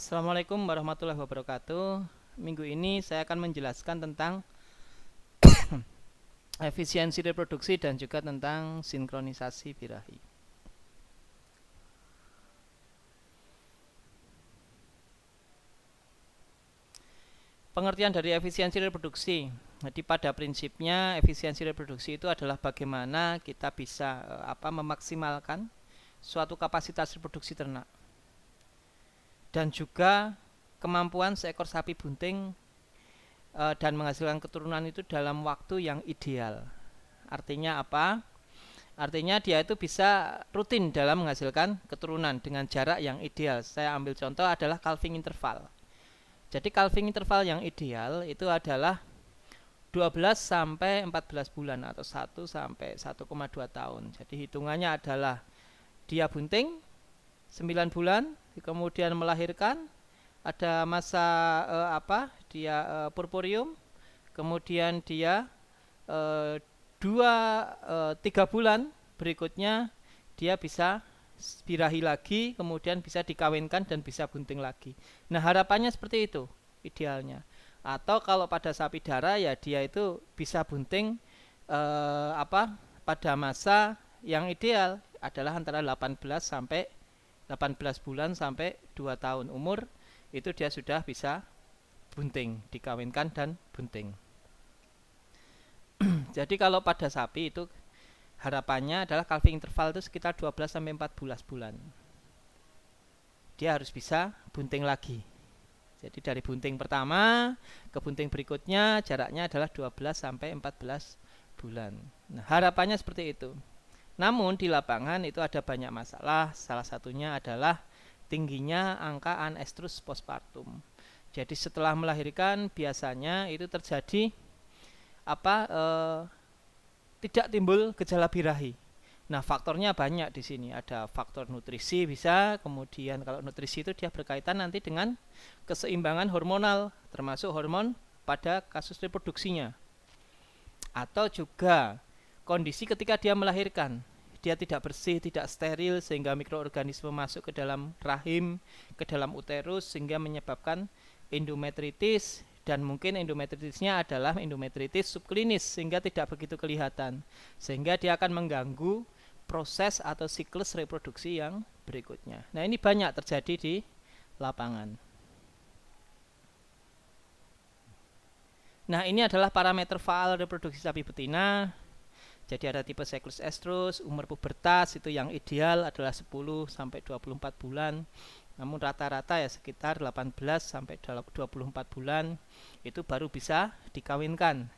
Assalamualaikum warahmatullahi wabarakatuh. Minggu ini saya akan menjelaskan tentang efisiensi reproduksi dan juga tentang sinkronisasi birahi. Pengertian dari efisiensi reproduksi. Jadi pada prinsipnya efisiensi reproduksi itu adalah bagaimana kita bisa memaksimalkan suatu kapasitas reproduksi ternak dan juga kemampuan seekor sapi bunting dan menghasilkan keturunan itu dalam waktu yang ideal. Artinya apa? Artinya dia itu bisa rutin dalam menghasilkan keturunan dengan jarak yang ideal. Saya ambil contoh adalah calving interval. Jadi calving interval yang ideal itu adalah 12 sampai 14 bulan atau 1 sampai 1,2 tahun. Jadi hitungannya adalah dia bunting 9 bulan, kemudian melahirkan, ada masa dia purpurium, kemudian dia 3 bulan berikutnya dia bisa birahi lagi, kemudian bisa dikawinkan dan bisa bunting lagi. Nah, harapannya seperti itu idealnya. Atau kalau pada sapi darah ya dia itu bisa bunting pada masa yang ideal adalah antara 18 bulan sampai 2 tahun umur, itu dia sudah bisa bunting, dikawinkan dan bunting. Jadi kalau pada sapi itu harapannya adalah calving interval itu sekitar 12 sampai 14 bulan. Dia harus bisa bunting lagi. Jadi dari bunting pertama ke bunting berikutnya jaraknya adalah 12 sampai 14 bulan. Nah, harapannya seperti itu. Namun di lapangan itu ada banyak masalah. Salah satunya adalah tingginya angka anestrus postpartum. Jadi setelah melahirkan biasanya itu terjadi tidak timbul gejala birahi. Nah, faktornya banyak di sini. Ada faktor nutrisi bisa, kemudian kalau nutrisi itu dia berkaitan nanti dengan keseimbangan hormonal, termasuk hormon pada kasus reproduksinya. Atau juga kondisi ketika dia melahirkan. Dia tidak bersih, tidak steril sehingga mikroorganisme masuk ke dalam rahim, ke dalam uterus sehingga menyebabkan endometritis, dan mungkin endometritisnya adalah endometritis subklinis sehingga tidak begitu kelihatan, sehingga dia akan mengganggu proses atau siklus reproduksi yang berikutnya. Nah, ini banyak terjadi di lapangan. Nah, ini adalah parameter faal reproduksi sapi betina. Jadi ada tipe siklus estrus, umur pubertas itu yang ideal adalah 10 sampai 24 bulan. Namun rata-rata ya sekitar 18 sampai 24 bulan itu baru bisa dikawinkan.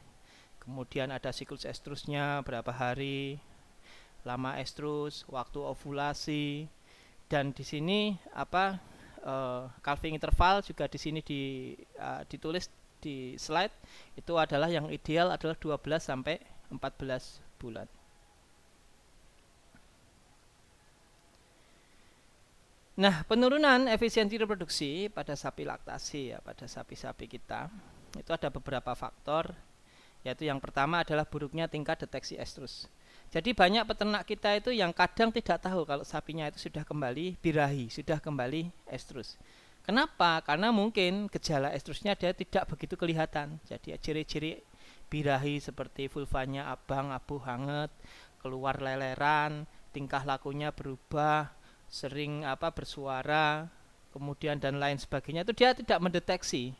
Kemudian ada siklus estrusnya berapa hari, lama estrus, waktu ovulasi, dan di sini calving interval juga di sini ditulis di slide itu adalah yang ideal adalah 12 sampai 14 bulan. Nah, penurunan efisiensi reproduksi pada sapi laktasi ya, pada sapi-sapi kita itu ada beberapa faktor, yaitu yang pertama adalah buruknya tingkat deteksi estrus. Jadi banyak peternak kita itu yang kadang tidak tahu kalau sapinya itu sudah kembali birahi, sudah kembali estrus. Kenapa? Karena mungkin gejala estrusnya dia tidak begitu kelihatan. Jadi ciri-ciri birahi seperti vulvanya abang, abu hangat, keluar leleran, tingkah lakunya berubah, sering bersuara, kemudian dan lain sebagainya, itu dia tidak mendeteksi.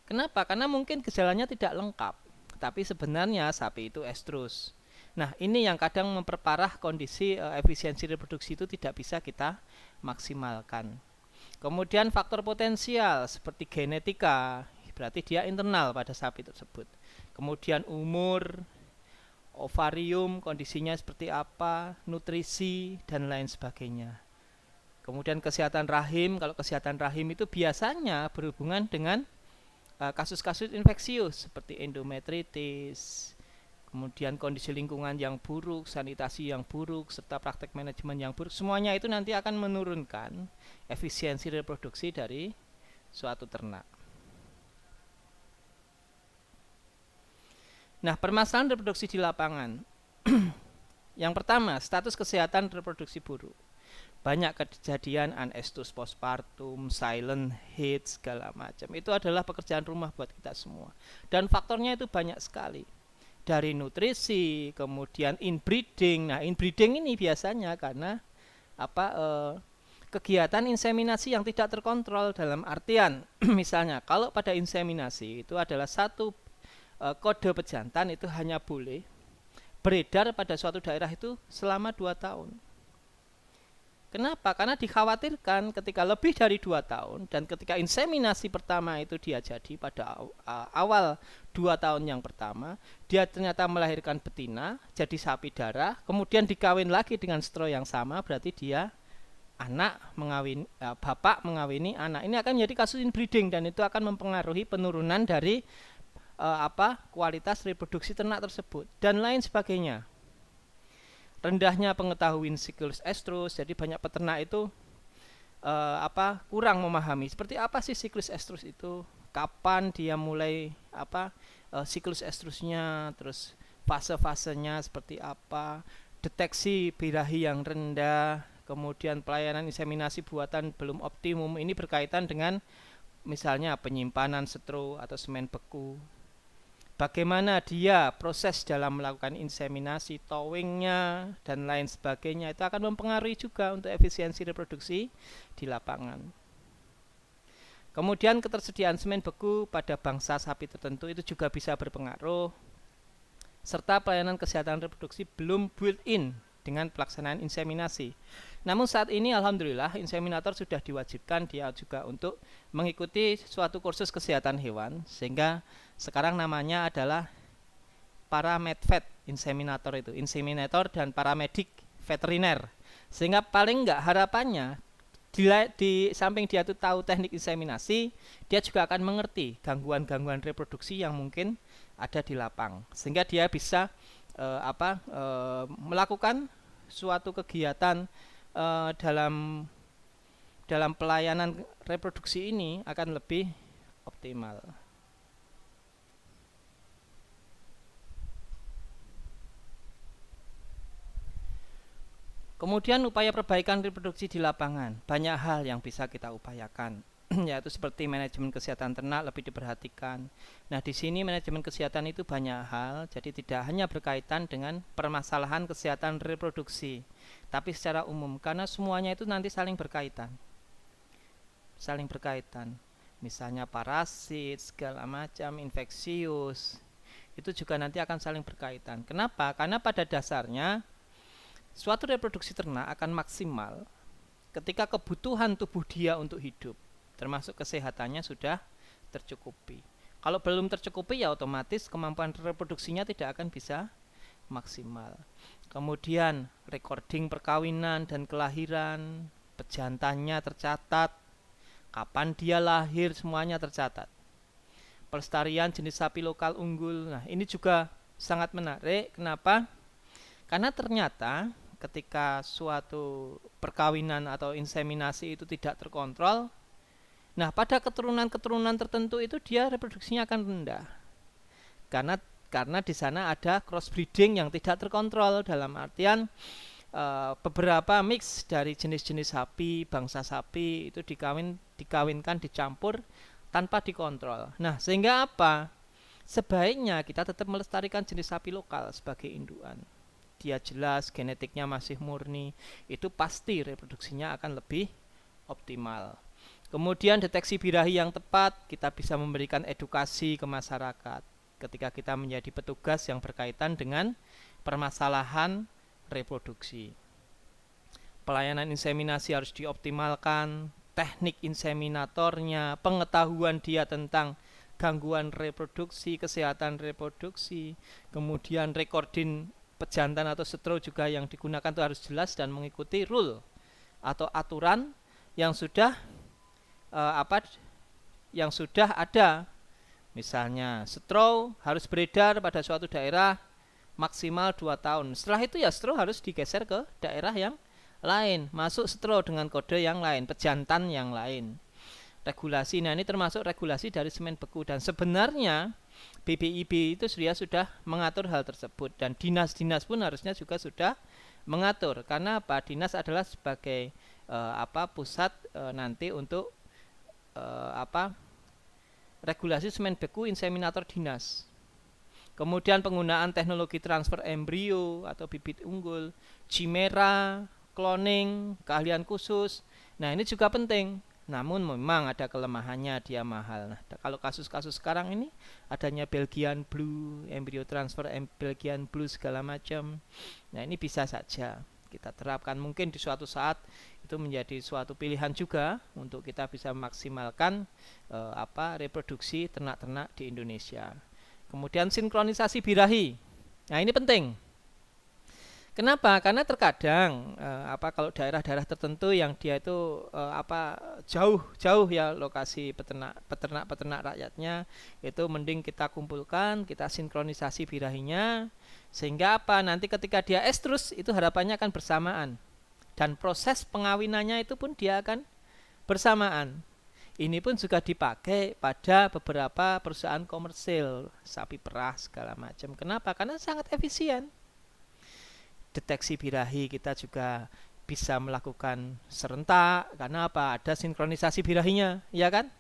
Kenapa? Karena mungkin gejalanya tidak lengkap, tapi sebenarnya sapi itu estrus. Nah, ini yang kadang memperparah kondisi efisiensi reproduksi itu tidak bisa kita maksimalkan. Kemudian faktor potensial seperti genetika, berarti dia internal pada sapi tersebut. Kemudian umur, ovarium kondisinya seperti apa, nutrisi dan lain sebagainya. Kemudian kesehatan rahim, kalau kesehatan rahim itu biasanya berhubungan dengan kasus-kasus infeksius seperti endometritis, kemudian kondisi lingkungan yang buruk, sanitasi yang buruk, serta praktek manajemen yang buruk. Semuanya itu nanti akan menurunkan efisiensi reproduksi dari suatu ternak. Nah, permasalahan reproduksi di lapangan. Yang pertama, status kesehatan reproduksi buruk. banyak kejadian anestus postpartum, silent heat, segala macam. Itu adalah pekerjaan rumah buat kita semua. Dan faktornya itu banyak sekali. Dari nutrisi, kemudian inbreeding. Nah, inbreeding ini biasanya karena kegiatan inseminasi yang tidak terkontrol, dalam artian misalnya kalau pada inseminasi itu adalah satu kode pejantan itu hanya boleh beredar pada suatu daerah itu selama 2 tahun. Kenapa? Karena dikhawatirkan ketika lebih dari 2 tahun dan ketika inseminasi pertama itu dia jadi pada awal 2 tahun yang pertama, dia ternyata melahirkan betina, jadi sapi darah, kemudian dikawin lagi dengan stro yang sama, berarti dia bapak mengawini anak. Ini akan menjadi kasus inbreeding dan itu akan mempengaruhi penurunan dari kualitas reproduksi ternak tersebut dan lain sebagainya. Rendahnya pengetahuan siklus estrus, jadi banyak peternak itu kurang memahami seperti apa sih siklus estrus itu, kapan dia mulai siklus estrusnya, terus fase-fasenya seperti apa, deteksi birahi yang rendah, kemudian pelayanan inseminasi buatan belum optimum. Ini berkaitan dengan misalnya penyimpanan setro atau semen beku. Bagaimana dia proses dalam melakukan inseminasi, towingnya, dan lain sebagainya. Itu akan mempengaruhi juga untuk efisiensi reproduksi di lapangan. Kemudian ketersediaan semen beku pada bangsa sapi tertentu itu juga bisa berpengaruh. Serta pelayanan kesehatan reproduksi belum built-in dengan pelaksanaan inseminasi. Namun saat ini alhamdulillah inseminator sudah diwajibkan dia juga untuk mengikuti suatu kursus kesehatan hewan, sehingga sekarang namanya adalah paramedvet inseminator, itu inseminator dan paramedik veteriner. Sehingga paling enggak harapannya di samping dia itu tahu teknik inseminasi, dia juga akan mengerti gangguan-gangguan reproduksi yang mungkin ada di lapang, sehingga dia bisa melakukan suatu kegiatan dalam pelayanan reproduksi ini akan lebih optimal. Kemudian upaya perbaikan reproduksi di lapangan, banyak hal yang bisa kita upayakan, yaitu seperti manajemen kesehatan ternak lebih diperhatikan. Nah, di sini manajemen kesehatan itu banyak hal, jadi tidak hanya berkaitan dengan permasalahan kesehatan reproduksi, tapi secara umum, karena semuanya itu nanti saling berkaitan. Misalnya parasit, segala macam, infeksius, itu juga nanti akan saling berkaitan. Kenapa? Karena pada dasarnya suatu reproduksi ternak akan maksimal ketika kebutuhan tubuh dia untuk hidup, termasuk kesehatannya, sudah tercukupi. Kalau belum tercukupi, ya otomatis kemampuan reproduksinya tidak akan bisa maksimal. Kemudian recording perkawinan dan kelahiran, pejantannya tercatat, kapan dia lahir, semuanya tercatat. Pelestarian jenis sapi lokal unggul, nah ini juga sangat menarik. Kenapa? Karena ternyata ketika suatu perkawinan atau inseminasi itu tidak terkontrol, nah pada keturunan-keturunan tertentu itu dia reproduksinya akan rendah. Karena di sana ada crossbreeding yang tidak terkontrol, dalam artian beberapa mix dari jenis-jenis sapi, bangsa sapi itu dikawinkan, dicampur tanpa dikontrol. Nah, sehingga apa? Sebaiknya kita tetap melestarikan jenis sapi lokal sebagai induan. Dia jelas genetiknya masih murni, itu pasti reproduksinya akan lebih optimal. Kemudian deteksi birahi yang tepat, kita bisa memberikan edukasi ke masyarakat ketika kita menjadi petugas yang berkaitan dengan permasalahan reproduksi. Pelayanan inseminasi harus dioptimalkan, teknik inseminatornya, pengetahuan dia tentang gangguan reproduksi, kesehatan reproduksi, kemudian recording pejantan atau setro juga yang digunakan itu harus jelas dan mengikuti rule atau aturan yang sudah ada. Misalnya setro harus beredar pada suatu daerah maksimal 2 tahun. Setelah itu ya setro harus digeser ke daerah yang lain, masuk setro dengan kode yang lain, pejantan yang lain. Regulasi, nah ini termasuk regulasi dari semen beku, dan sebenarnya BPIB itu sudah mengatur hal tersebut, dan dinas-dinas pun harusnya juga sudah mengatur. Karena apa? Dinas adalah sebagai pusat nanti untuk regulasi semen beku inseminator dinas. Kemudian penggunaan teknologi transfer embrio atau bibit unggul, chimera, cloning, keahlian khusus. Nah, ini juga penting. Namun memang ada kelemahannya, dia mahal. Nah, kalau kasus-kasus sekarang ini adanya Belgian Blue, embrio transfer Belgian Blue segala macam. Nah, ini bisa saja kita terapkan, mungkin di suatu saat itu menjadi suatu pilihan juga untuk kita bisa memaksimalkan reproduksi ternak-ternak di Indonesia. Kemudian sinkronisasi birahi. Nah, ini penting. Kenapa? Karena terkadang kalau daerah-daerah tertentu yang dia itu jauh ya lokasi peternak rakyatnya, itu mending kita kumpulkan, kita sinkronisasi birahinya, sehingga nanti ketika dia estrus itu harapannya akan bersamaan, dan proses pengawinannya itu pun dia akan bersamaan. Ini pun juga dipakai pada beberapa perusahaan komersil, sapi perah segala macam. Kenapa? Karena sangat efisien. Deteksi birahi kita juga bisa melakukan serentak. Karena apa? Ada sinkronisasi birahinya, ya kan?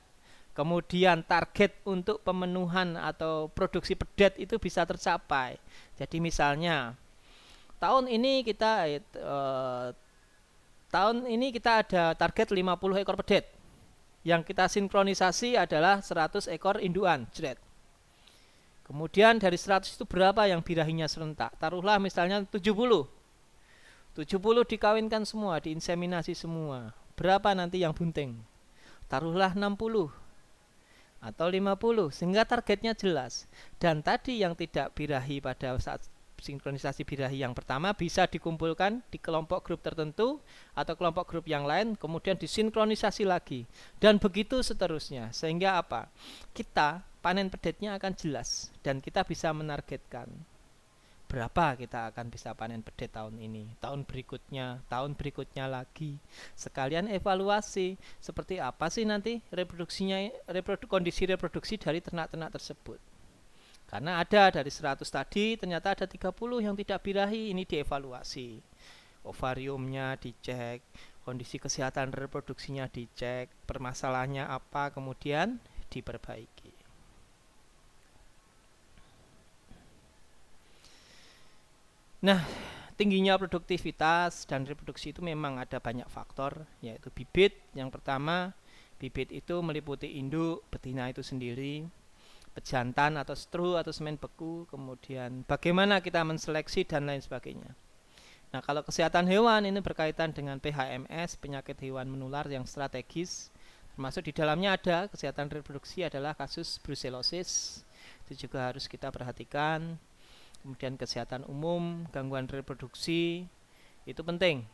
Kemudian target untuk pemenuhan atau produksi pedet itu bisa tercapai. Jadi misalnya tahun ini kita ada target 50 ekor pedet. Yang kita sinkronisasi adalah 100 ekor induan, jret. Kemudian dari 100 itu berapa yang birahinya serentak? Taruhlah misalnya 70. 70 dikawinkan semua, diinseminasi semua. Berapa nanti yang bunting? Taruhlah 60 atau 50, sehingga targetnya jelas. Dan tadi yang tidak birahi pada saat sinkronisasi birahi yang pertama bisa dikumpulkan di kelompok grup tertentu atau kelompok grup yang lain, kemudian disinkronisasi lagi, dan begitu seterusnya, sehingga kita panen pedetnya akan jelas dan kita bisa menargetkan berapa kita akan bisa panen pedet tahun ini, tahun berikutnya lagi, sekalian evaluasi seperti apa sih nanti kondisi reproduksi dari ternak-ternak tersebut. Karena ada dari 100 tadi ternyata ada 30 yang tidak birahi, ini dievaluasi. Ovariumnya dicek, kondisi kesehatan reproduksinya dicek, permasalahannya apa, kemudian diperbaiki. Nah, tingginya produktivitas dan reproduksi itu memang ada banyak faktor, yaitu bibit. Yang pertama, bibit itu meliputi induk, betina itu sendiri, pejantan atau stru atau semen beku, kemudian bagaimana kita menseleksi dan lain sebagainya. Nah, kalau kesehatan hewan ini berkaitan dengan PHMS, penyakit hewan menular yang strategis, termasuk di dalamnya ada kesehatan reproduksi adalah kasus brucellosis, itu juga harus kita perhatikan. Kemudian kesehatan umum, gangguan reproduksi, itu penting.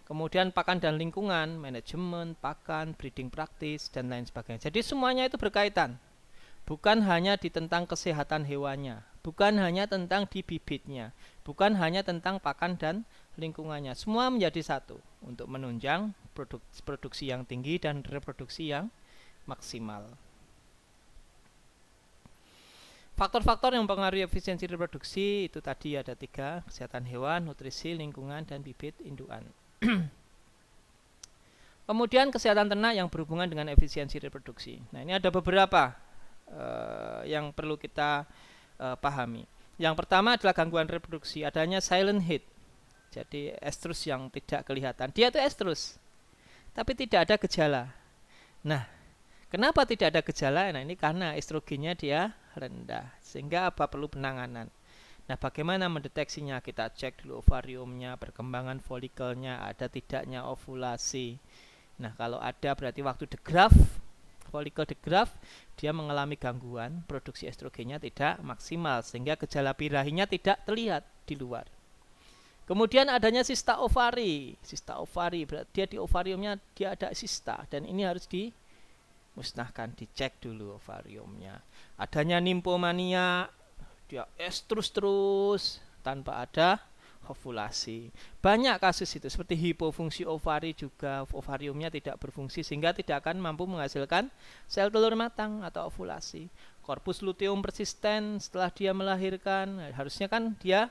Kemudian pakan dan lingkungan, manajemen, pakan, breeding practice, dan lain sebagainya. Jadi semuanya itu berkaitan. Bukan hanya tentang kesehatan hewannya, bukan hanya tentang di bibitnya, bukan hanya tentang pakan dan lingkungannya. Semua menjadi satu untuk menunjang produksi yang tinggi dan reproduksi yang maksimal. Faktor-faktor yang mempengaruhi efisiensi reproduksi itu tadi ada 3, kesehatan hewan, nutrisi, lingkungan, dan bibit induan. Kemudian kesehatan ternak yang berhubungan dengan efisiensi reproduksi. Nah, ini ada beberapa yang perlu kita pahami. Yang pertama adalah gangguan reproduksi, adanya silent heat. Jadi estrus yang tidak kelihatan. Dia itu estrus, tapi tidak ada gejala. Nah, kenapa tidak ada gejala? Nah, ini karena estrogennya dia rendah, sehingga perlu penanganan. Nah, bagaimana mendeteksinya? Kita cek dulu ovariumnya, perkembangan folikelnya, ada tidaknya ovulasi. Nah, kalau ada berarti waktu degraf, folikel degraf, dia mengalami gangguan, produksi estrogennya tidak maksimal, sehingga gejala birahinya tidak terlihat di luar. Kemudian adanya sista ovari. Sista ovari berarti dia di ovariumnya dia ada sista, dan ini harus dimusnahkan, dicek dulu ovariumnya. Adanya nimpomania, dia estrus terus tanpa ada ovulasi. Banyak kasus itu, seperti hipofungsi ovari juga, ovariumnya tidak berfungsi sehingga tidak akan mampu menghasilkan sel telur matang atau ovulasi. Korpus luteum persisten setelah dia melahirkan, harusnya kan dia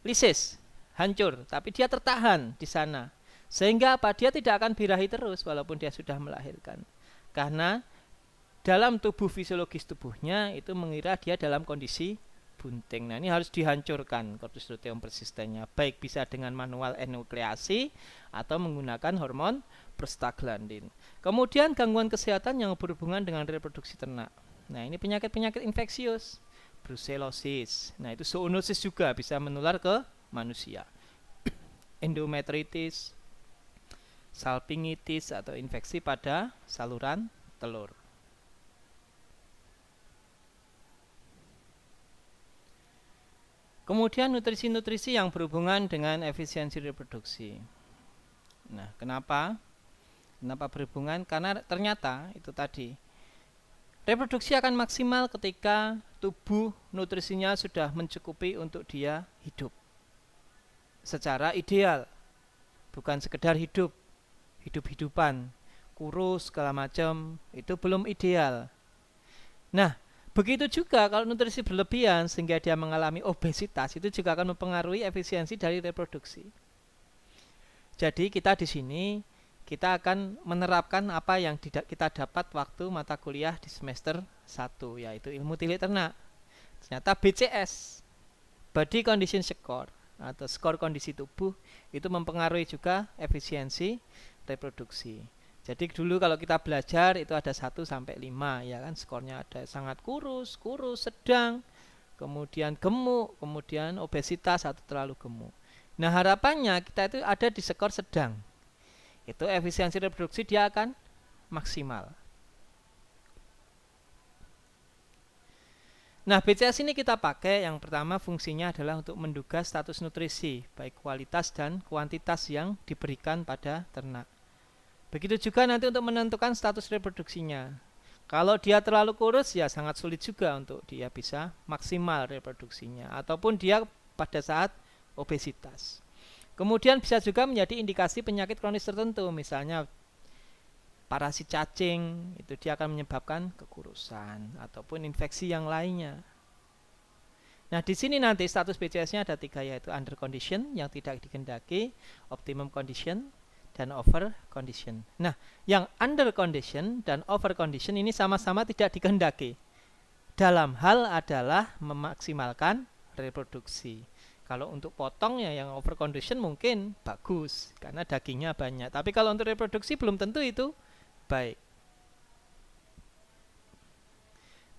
lisis, hancur, tapi dia tertahan di sana Sehingga apa? Dia tidak akan birahi terus walaupun dia sudah melahirkan. Karena dalam tubuh fisiologis tubuhnya itu mengira dia dalam kondisi bunting. Nah, ini harus dihancurkan corpus luteum persistennya, baik bisa dengan manual enukleasi atau menggunakan hormon prostaglandin. Kemudian gangguan kesehatan yang berhubungan dengan reproduksi ternak. Nah, ini penyakit-penyakit infeksius, brucellosis. Nah, itu zoonosis juga bisa menular ke manusia. Endometritis, salpingitis atau infeksi pada saluran telur. Kemudian nutrisi-nutrisi yang berhubungan dengan efisiensi reproduksi. Nah, kenapa berhubungan? Karena ternyata itu tadi, reproduksi akan maksimal ketika tubuh nutrisinya sudah mencukupi untuk dia hidup secara ideal, bukan sekedar hidup-hidupan, kurus segala macam, itu belum ideal. Nah, begitu juga kalau nutrisi berlebihan sehingga dia mengalami obesitas, itu juga akan mempengaruhi efisiensi dari reproduksi. Jadi kita di sini kita akan menerapkan apa yang kita dapat waktu mata kuliah di semester 1, yaitu ilmu tilik ternak. Ternyata BCS, Body Condition Score atau skor kondisi tubuh, itu mempengaruhi juga efisiensi reproduksi. Jadi dulu kalau kita belajar itu ada 1 sampai 5 ya kan, skornya ada sangat kurus, sedang, kemudian gemuk, kemudian obesitas atau terlalu gemuk. Nah, harapannya kita itu ada di skor sedang. Itu efisiensi reproduksi dia akan maksimal. Nah, BCS ini kita pakai, yang pertama fungsinya adalah untuk menduga status nutrisi, baik kualitas dan kuantitas yang diberikan pada ternak. Begitu juga nanti untuk menentukan status reproduksinya. Kalau dia terlalu kurus, ya sangat sulit juga untuk dia bisa maksimal reproduksinya, ataupun dia pada saat obesitas. Kemudian bisa juga menjadi indikasi penyakit kronis tertentu, misalnya parasit cacing, itu dia akan menyebabkan kekurusan ataupun infeksi yang lainnya. Nah, di sini nanti status BCS-nya ada 3, yaitu under condition yang tidak dikehendaki, optimum condition, dan over condition. Nah, yang under condition dan over condition ini sama-sama tidak dikehendaki. Dalam hal adalah memaksimalkan reproduksi. Kalau untuk potong ya yang over condition mungkin bagus karena dagingnya banyak. Tapi kalau untuk reproduksi belum tentu itu baik.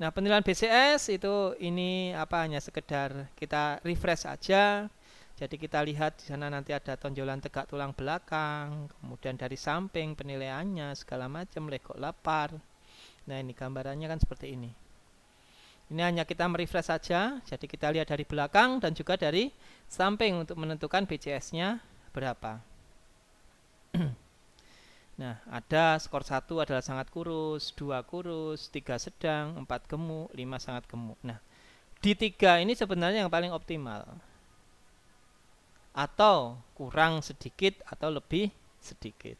Nah, penilaian BCS itu ini hanya sekedar kita refresh aja. Jadi kita lihat di sana nanti ada tonjolan tegak tulang belakang, kemudian dari samping penilaiannya segala macam, legok lapar. Nah, ini gambarannya kan seperti ini. Ini hanya kita merefresh saja. Jadi kita lihat dari belakang dan juga dari samping untuk menentukan BCS-nya berapa. Nah, ada skor 1 adalah sangat kurus, 2 kurus, 3 sedang, 4 gemuk, 5 sangat gemuk. Nah, di 3 ini sebenarnya yang paling optimal. Atau kurang sedikit atau lebih sedikit.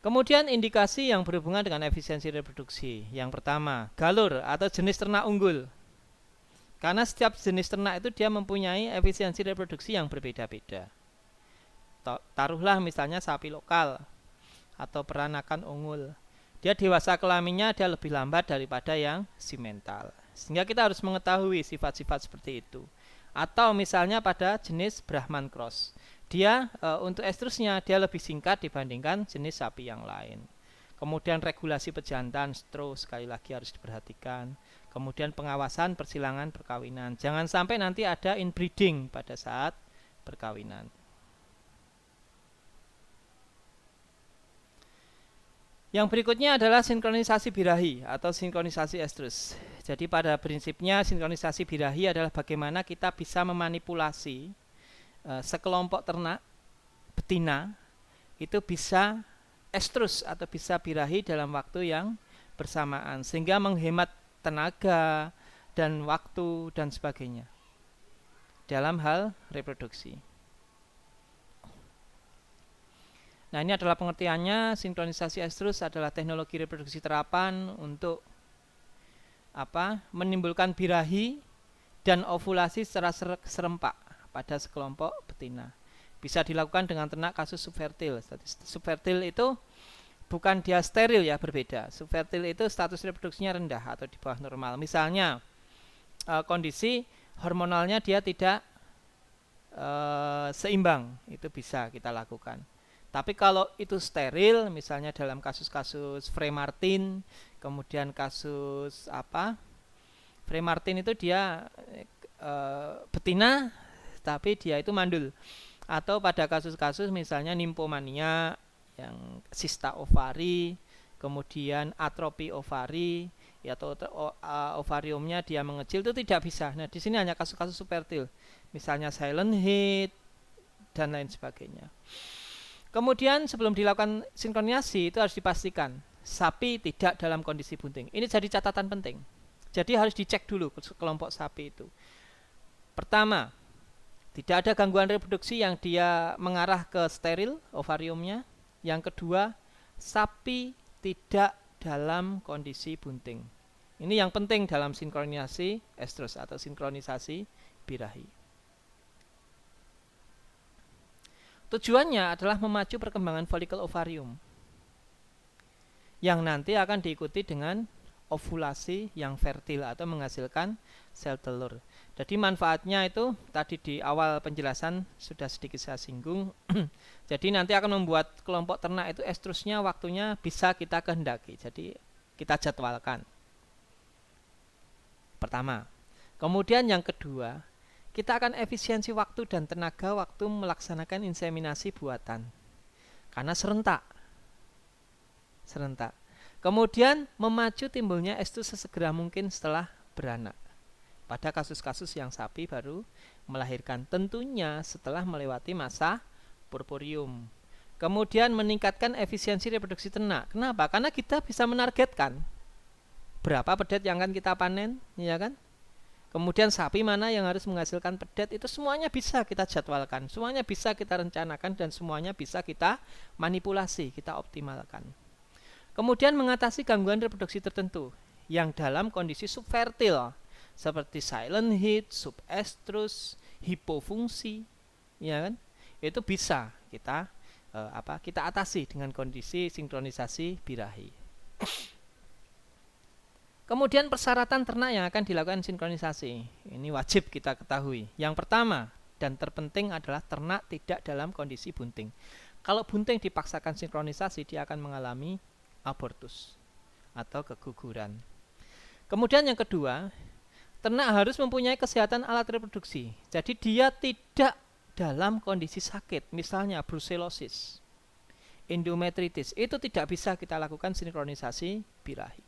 Kemudian indikasi yang berhubungan dengan efisiensi reproduksi. Yang pertama, galur atau jenis ternak unggul. Karena setiap jenis ternak itu dia mempunyai efisiensi reproduksi yang berbeda-beda. Taruhlah misalnya sapi lokal atau peranakan unggul. Dia dewasa kelaminnya dia lebih lambat daripada yang simental. Sehingga kita harus mengetahui sifat-sifat seperti itu. Atau misalnya pada jenis Brahman Cross. Dia untuk estrusnya dia lebih singkat dibandingkan jenis sapi yang lain. Kemudian regulasi pejantan, stroke sekali lagi harus diperhatikan. Kemudian pengawasan persilangan perkawinan. Jangan sampai nanti ada inbreeding pada saat perkawinan. Yang berikutnya adalah sinkronisasi birahi atau sinkronisasi estrus. Jadi pada prinsipnya sinkronisasi birahi adalah bagaimana kita bisa memanipulasi sekelompok ternak betina itu bisa estrus atau bisa birahi dalam waktu yang bersamaan sehingga menghemat tenaga dan waktu dan sebagainya dalam hal reproduksi. Nah, ini adalah pengertiannya. Sinkronisasi estrus adalah teknologi reproduksi terapan untuk menimbulkan birahi dan ovulasi secara serempak pada sekelompok betina. Bisa dilakukan dengan ternak kasus subfertil. Subfertil itu bukan dia steril ya, berbeda. Subfertil itu status reproduksinya rendah atau di bawah normal. Misalnya kondisi hormonalnya dia tidak seimbang, itu bisa kita lakukan. Tapi kalau itu steril, misalnya dalam kasus-kasus Frey Martin, kemudian kasus Frey Martin itu dia betina tapi dia itu mandul. Atau pada kasus-kasus misalnya nymphomania yang sista ovari, kemudian atropi ovari, atau ovariumnya dia mengecil, itu tidak bisa. Nah, di sini hanya kasus-kasus subfertil, misalnya silent heat dan lain sebagainya. Kemudian sebelum dilakukan sinkronisasi itu harus dipastikan sapi tidak dalam kondisi bunting. Ini jadi catatan penting. Jadi harus dicek dulu kelompok sapi itu. Pertama, tidak ada gangguan reproduksi yang dia mengarah ke steril ovariumnya. Yang kedua, sapi tidak dalam kondisi bunting. Ini yang penting dalam sinkronisasi estrus atau sinkronisasi birahi. Tujuannya adalah memacu perkembangan folikel ovarium yang nanti akan diikuti dengan ovulasi yang fertil atau menghasilkan sel telur. Jadi manfaatnya itu tadi di awal penjelasan sudah sedikit saya singgung. Jadi nanti akan membuat kelompok ternak itu estrusnya waktunya bisa kita kehendaki. Jadi kita jadwalkan. Pertama. Kemudian yang kedua, kita akan efisiensi waktu dan tenaga waktu melaksanakan inseminasi buatan. Karena serentak. Kemudian memacu timbulnya estrus sesegera mungkin setelah beranak. Pada kasus-kasus yang sapi baru melahirkan, tentunya setelah melewati masa purpurium. Kemudian meningkatkan efisiensi reproduksi ternak. Kenapa? Karena kita bisa menargetkan berapa pedet yang akan kita panen, ya kan? Kemudian sapi mana yang harus menghasilkan pedet, itu semuanya bisa kita jadwalkan, semuanya bisa kita rencanakan, dan semuanya bisa kita manipulasi, kita optimalkan. Kemudian mengatasi gangguan reproduksi tertentu yang dalam kondisi subfertil seperti silent heat, subestrus, hipofungsi, ya kan? Itu bisa kita kita atasi dengan kondisi sinkronisasi birahi. Kemudian persyaratan ternak yang akan dilakukan sinkronisasi. Ini wajib kita ketahui. Yang pertama dan terpenting adalah ternak tidak dalam kondisi bunting. Kalau bunting dipaksakan sinkronisasi, dia akan mengalami abortus atau keguguran. Kemudian yang kedua, ternak harus mempunyai kesehatan alat reproduksi. Jadi dia tidak dalam kondisi sakit, misalnya brucellosis, endometritis, itu tidak bisa kita lakukan sinkronisasi birahi.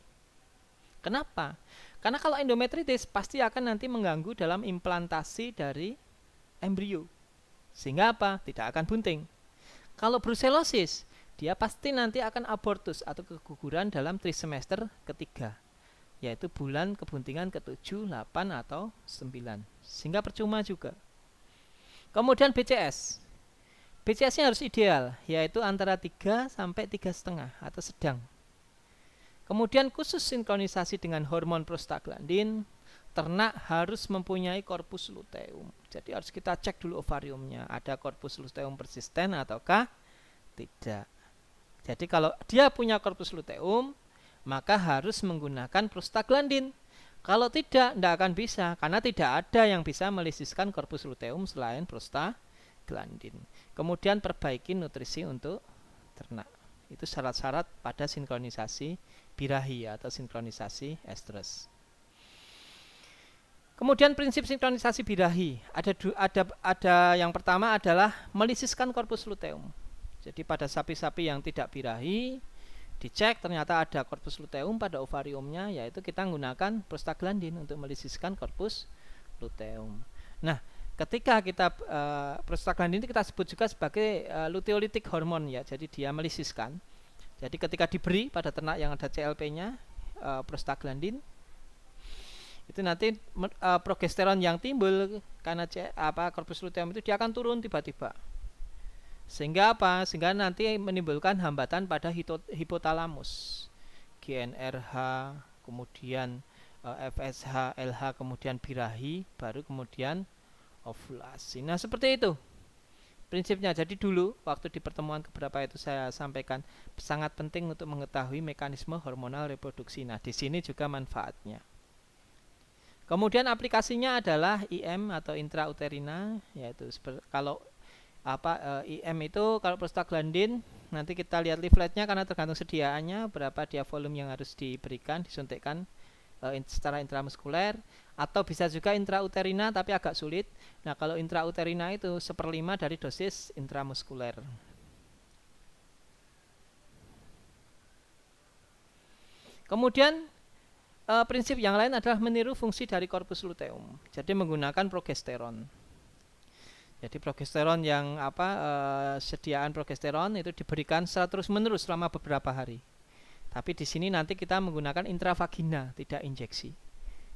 Kenapa? Karena kalau endometritis pasti akan nanti mengganggu dalam implantasi dari embrio. Sehingga apa? Tidak akan bunting. Kalau brucellosis, dia pasti nanti akan abortus atau keguguran dalam trimester ketiga, yaitu bulan kebuntingan ke-7, 8, atau 9. Sehingga percuma juga. Kemudian BCS. BCS-nya harus ideal, yaitu antara 3 sampai 3,5 atau sedang. Kemudian khusus sinkronisasi dengan hormon prostaglandin, ternak harus mempunyai corpus luteum. Jadi harus kita cek dulu ovariumnya, ada corpus luteum persisten ataukah tidak. Jadi kalau dia punya corpus luteum, maka harus menggunakan prostaglandin. Kalau tidak akan bisa, karena tidak ada yang bisa melisiskan corpus luteum selain prostaglandin. Kemudian perbaiki nutrisi untuk ternak. Itu syarat-syarat pada sinkronisasi birahi atau sinkronisasi estrus. Kemudian prinsip sinkronisasi birahi, ada yang pertama adalah melisiskan corpus luteum. Jadi pada sapi-sapi yang tidak birahi, dicek ternyata ada corpus luteum pada ovariumnya, yaitu kita menggunakan prostaglandin untuk melisiskan corpus luteum. Nah, ketika kita prostaglandin itu kita sebut juga sebagai luteolitik hormon ya, jadi dia melisiskan. Jadi ketika diberi pada ternak yang ada CLP-nya prostaglandin, itu nanti progesteron yang timbul karena corpus luteum itu dia akan turun tiba-tiba. Sehingga apa? Sehingga nanti menimbulkan hambatan pada hipotalamus, GnRH, kemudian FSH, LH, kemudian birahi, baru kemudian ovulasi. Nah, seperti itu prinsipnya. Jadi dulu waktu di pertemuan keberapa itu saya sampaikan sangat penting untuk mengetahui mekanisme hormonal reproduksi. Nah, di sini juga manfaatnya. Kemudian aplikasinya adalah IM atau intrauterina, yaitu kalau IM itu kalau prostaglandin nanti kita lihat leafletnya karena tergantung sediaannya berapa dia volume yang harus diberikan disuntikkan secara intramuskuler, atau bisa juga intrauterina tapi agak sulit. Nah, kalau intrauterina itu 1/5 dari dosis intramuskuler. Kemudian prinsip yang lain adalah meniru fungsi dari corpus luteum. Jadi menggunakan progesteron. Jadi progesteron yang sediaan progesteron itu diberikan secara terus-menerus selama beberapa hari. Tapi di sini nanti kita menggunakan intravagina, tidak injeksi.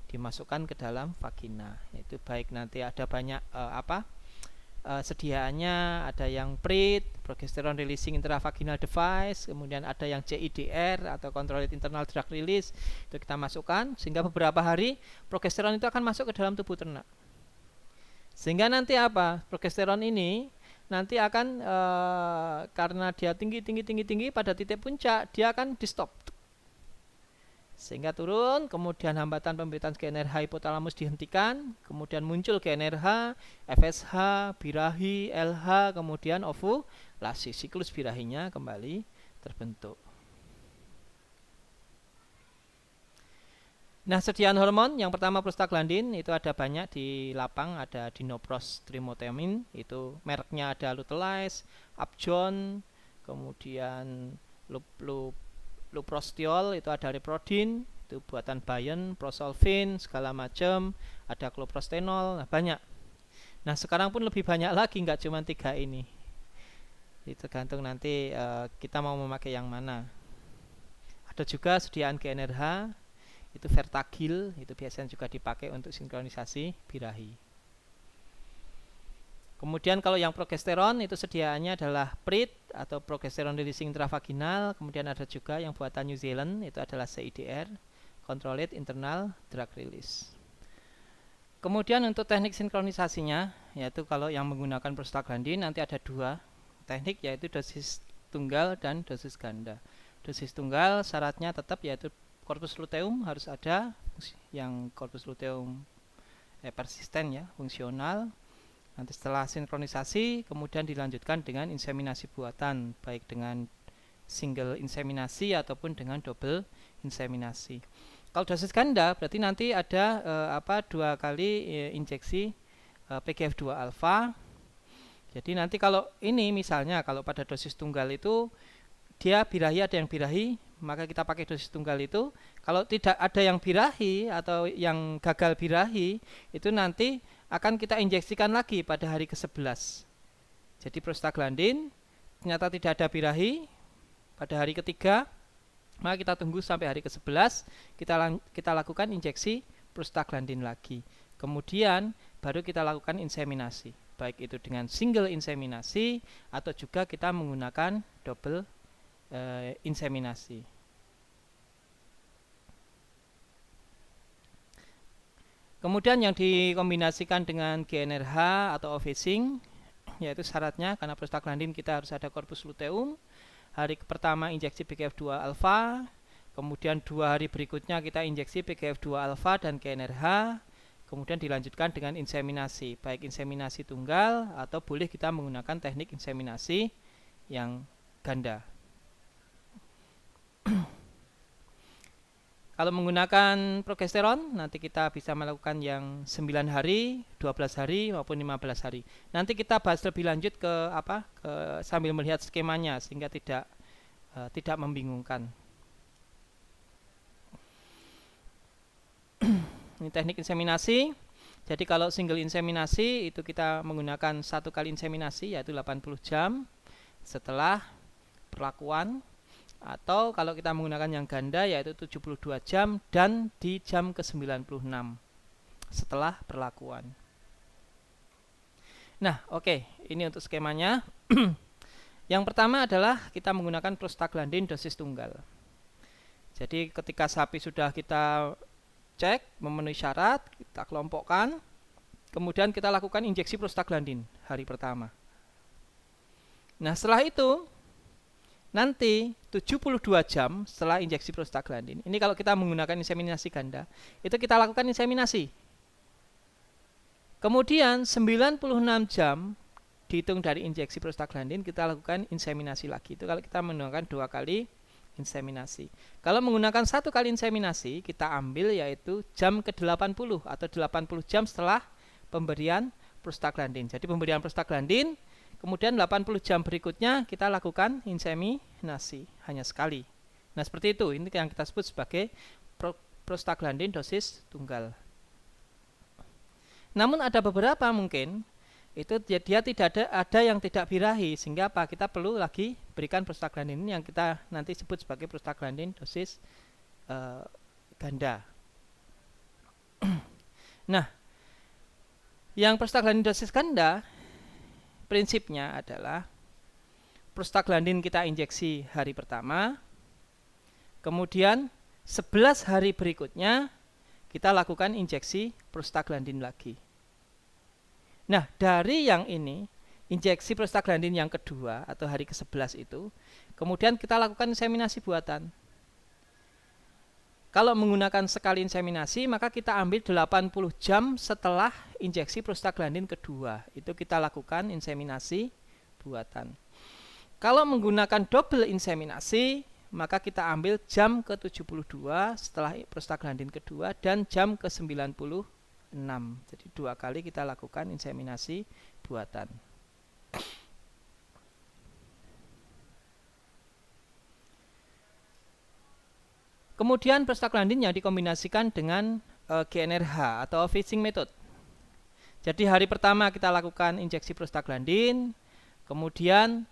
Dimasukkan ke dalam vagina. Itu baik nanti ada banyak sediaannya, ada yang PRIT, progesterone releasing intravaginal device, kemudian ada yang CIDR atau controlled internal drug release. Itu kita masukkan sehingga beberapa hari progesteron itu akan masuk ke dalam tubuh ternak. Sehingga nanti progesteron ini nanti akan karena dia tinggi pada titik puncak dia akan di stop sehingga turun, kemudian hambatan pemberitaan GnRH hipotalamus dihentikan, kemudian muncul GnRH, FSH, birahi, LH, kemudian ovulasi, siklus birahinya kembali terbentuk. Nah, sediaan hormon yang pertama prostaglandin itu ada banyak di lapang, ada dinopros trimotemin, itu mereknya ada Lutelize, Upjohn, kemudian luprostiol itu ada Reprodin, itu buatan Bayer, Prosolvin, segala macam, ada cloprostenol, nah banyak. Nah, sekarang pun lebih banyak lagi, nggak cuma 3 ini. Itu tergantung nanti kita mau memakai yang mana. Ada juga sediaan GnRH, itu Vertagil, itu biasanya juga dipakai untuk sinkronisasi birahi. Kemudian kalau yang progesteron itu sediaannya adalah PRIT atau progesteron releasing intravaginal. Kemudian ada juga yang buatan New Zealand, itu adalah CIDR, controlled internal drug release. Kemudian untuk teknik sinkronisasinya, yaitu kalau yang menggunakan prostaglandin nanti ada 2 teknik, yaitu dosis tunggal dan dosis ganda. Dosis tunggal syaratnya tetap yaitu corpus luteum harus ada, yang corpus luteum persisten ya, fungsional. Nanti setelah sinkronisasi kemudian dilanjutkan dengan inseminasi buatan, baik dengan single inseminasi ataupun dengan double inseminasi. Kalau dosis ganda berarti nanti ada 2 kali injeksi PGF2 alfa. Jadi nanti kalau ini misalnya kalau pada dosis tunggal itu dia birahi, ada yang birahi, maka kita pakai dosis tunggal itu. Kalau tidak ada yang birahi atau yang gagal birahi, itu nanti akan kita injeksikan lagi pada hari ke-11. Jadi prostaglandin ternyata tidak ada birahi pada hari ketiga, maka kita tunggu sampai hari ke-11, kita lakukan injeksi prostaglandin lagi. Kemudian baru kita lakukan inseminasi, baik itu dengan single inseminasi atau juga kita menggunakan double inseminasi. Kemudian yang dikombinasikan dengan GnRH atau ovasing, yaitu syaratnya karena prostaglandin kita harus ada corpus luteum. Hari pertama injeksi PGF2 alfa, kemudian 2 hari berikutnya kita injeksi PGF2 alfa dan GnRH, kemudian dilanjutkan dengan inseminasi, baik inseminasi tunggal atau boleh kita menggunakan teknik inseminasi yang ganda. Kalau menggunakan progesteron, nanti kita bisa melakukan yang 9 hari, 12 hari, maupun 15 hari. Nanti kita bahas lebih lanjut sambil melihat skemanya, sehingga tidak membingungkan. Ini teknik inseminasi. Jadi kalau single inseminasi, itu kita menggunakan 1 kali inseminasi, yaitu 80 jam setelah perlakuan. Atau kalau kita menggunakan yang ganda yaitu 72 jam dan di jam ke-96 setelah perlakuan. Nah, oke, ini untuk skemanya. Yang pertama adalah kita menggunakan prostaglandin dosis tunggal. Jadi ketika sapi sudah kita cek memenuhi syarat, kita kelompokkan. kemudian kita lakukan injeksi prostaglandin hari pertama. Nah, setelah itu nanti 72 jam setelah injeksi prostaglandin, ini kalau kita menggunakan inseminasi ganda, itu kita lakukan inseminasi. Kemudian 96 jam dihitung dari injeksi prostaglandin, kita lakukan inseminasi lagi. Itu kalau kita menggunakan 2 kali inseminasi. Kalau menggunakan 1 kali inseminasi, kita ambil yaitu jam ke-80 atau 80 jam setelah pemberian prostaglandin. Jadi pemberian prostaglandin, kemudian 80 jam berikutnya kita lakukan inseminasi hanya sekali. Nah, seperti itu. Ini yang kita sebut sebagai prostaglandin dosis tunggal. Namun ada beberapa mungkin itu dia tidak ada yang tidak birahi, sehingga apa? Kita perlu lagi berikan prostaglandin ini yang kita nanti sebut sebagai prostaglandin dosis ganda. Nah, yang prostaglandin dosis ganda prinsipnya adalah prostaglandin kita injeksi hari pertama, kemudian 11 hari berikutnya kita lakukan injeksi prostaglandin lagi. Nah, dari yang ini, injeksi prostaglandin yang kedua atau hari ke-11 itu, kemudian kita lakukan inseminasi buatan. Kalau menggunakan sekali inseminasi, maka kita ambil 80 jam setelah injeksi prostaglandin kedua. Itu kita lakukan inseminasi buatan. Kalau menggunakan double inseminasi, maka kita ambil jam ke-72 setelah prostaglandin kedua dan jam ke-96. Jadi 2 kali kita lakukan inseminasi buatan. Kemudian prostaglandin yang dikombinasikan dengan GnRH atau phasing method. Jadi hari pertama kita lakukan injeksi prostaglandin, kemudian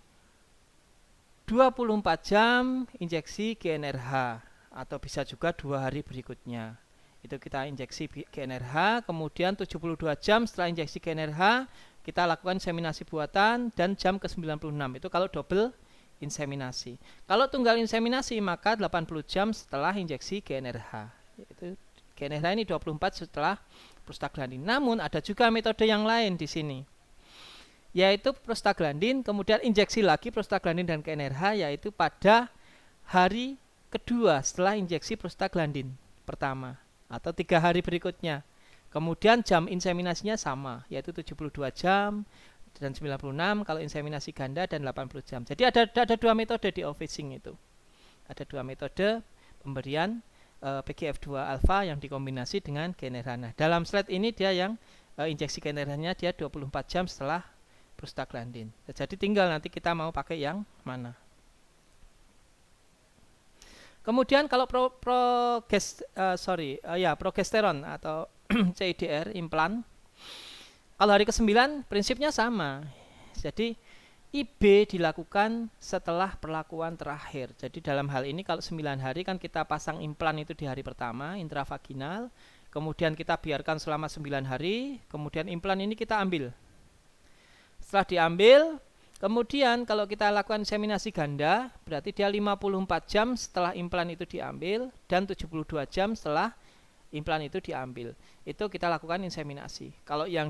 24 jam injeksi GnRH, atau bisa juga 2 hari berikutnya. Itu kita injeksi GnRH, kemudian 72 jam setelah injeksi GnRH kita lakukan inseminasi buatan dan jam ke-96. Itu kalau double inseminasi. Kalau tunggal inseminasi maka 80 jam setelah injeksi GnRH. Itu GnRH ini 24 setelah prostaglandin. Namun ada juga metode yang lain di sini, yaitu prostaglandin kemudian injeksi lagi prostaglandin dan GnRH, yaitu pada hari kedua setelah injeksi prostaglandin pertama atau 3 hari berikutnya. Kemudian jam inseminasinya sama, yaitu 72 jam dan 96 kalau inseminasi ganda dan 80 jam. Jadi ada 2 metode di ovasing itu. Ada 2 metode pemberian PGF2 alpha yang dikombinasi dengan GnRH. Nah, dalam slide ini dia yang injeksi GnRH-nya dia 24 jam setelah prostaglandin. Jadi tinggal nanti kita mau pakai yang mana. Kemudian kalau progesteron atau CIDR implan, kalau hari ke-9 prinsipnya sama. Jadi IB dilakukan setelah perlakuan terakhir. Jadi dalam hal ini kalau 9 hari kan kita pasang implan itu di hari pertama intravaginal, kemudian kita biarkan selama 9 hari, kemudian implan ini kita ambil. Setelah diambil, kemudian kalau kita lakukan inseminasi ganda, berarti dia 54 jam setelah implan itu diambil dan 72 jam setelah implan itu diambil. Itu kita lakukan inseminasi. Kalau yang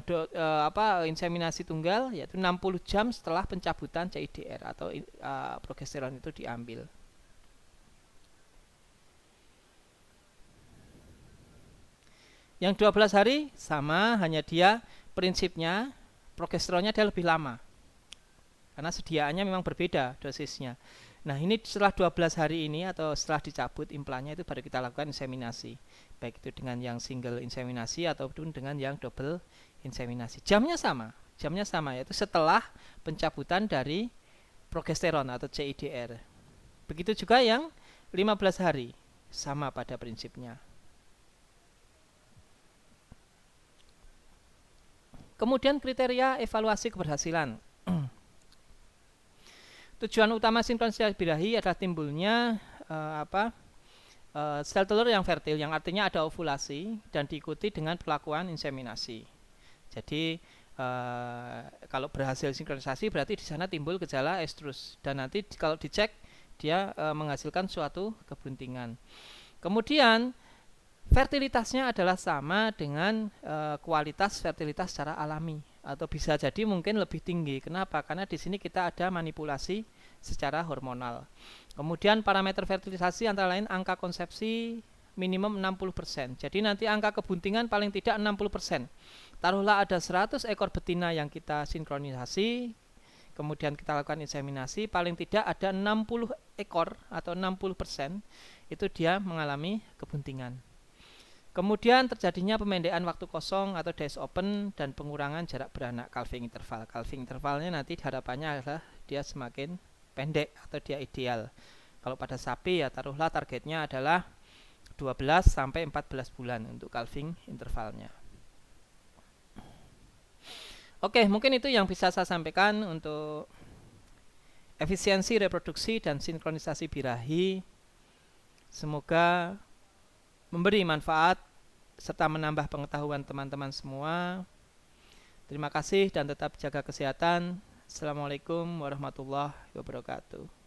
inseminasi tunggal yaitu 60 jam setelah pencabutan CIDR atau progesteron itu diambil. Yang 12 hari sama, hanya dia prinsipnya progesteronnya dia lebih lama. Karena sediaannya memang berbeda dosisnya. Nah, ini setelah 12 hari ini atau setelah dicabut implannya itu baru kita lakukan inseminasi. Baik itu dengan yang single inseminasi ataupun dengan yang double inseminasi. Jamnya sama yaitu setelah pencabutan dari progesteron atau CIDR. Begitu juga yang 15 hari, sama pada prinsipnya. Kemudian kriteria evaluasi keberhasilan. Tujuan utama sinkronisasi birahi adalah timbulnya sel telur yang fertil, yang artinya ada ovulasi dan diikuti dengan perlakuan inseminasi. Jadi kalau berhasil sinkronisasi berarti di sana timbul gejala estrus dan nanti kalau dicek dia menghasilkan suatu kebuntingan. Kemudian fertilitasnya adalah sama dengan kualitas fertilitas secara alami, atau bisa jadi mungkin lebih tinggi. Kenapa? Karena di sini kita ada manipulasi secara hormonal. Kemudian parameter fertilisasi antara lain angka konsepsi minimum 60%. Jadi nanti angka kebuntingan paling tidak 60%. Taruhlah ada 100 ekor betina yang kita sinkronisasi, kemudian kita lakukan inseminasi, paling tidak ada 60 ekor atau 60% itu dia mengalami kebuntingan. Kemudian terjadinya pemendekan waktu kosong atau days open dan pengurangan jarak beranak, calving interval. Calving intervalnya nanti harapannya adalah dia semakin pendek atau dia ideal. Kalau pada sapi ya taruhlah targetnya adalah 12 sampai 14 bulan untuk calving intervalnya. Oke, mungkin itu yang bisa saya sampaikan untuk efisiensi reproduksi dan sinkronisasi birahi. Semoga memberi manfaat serta menambah pengetahuan teman-teman semua. Terima kasih dan tetap jaga kesehatan. Assalamualaikum warahmatullahi wabarakatuh.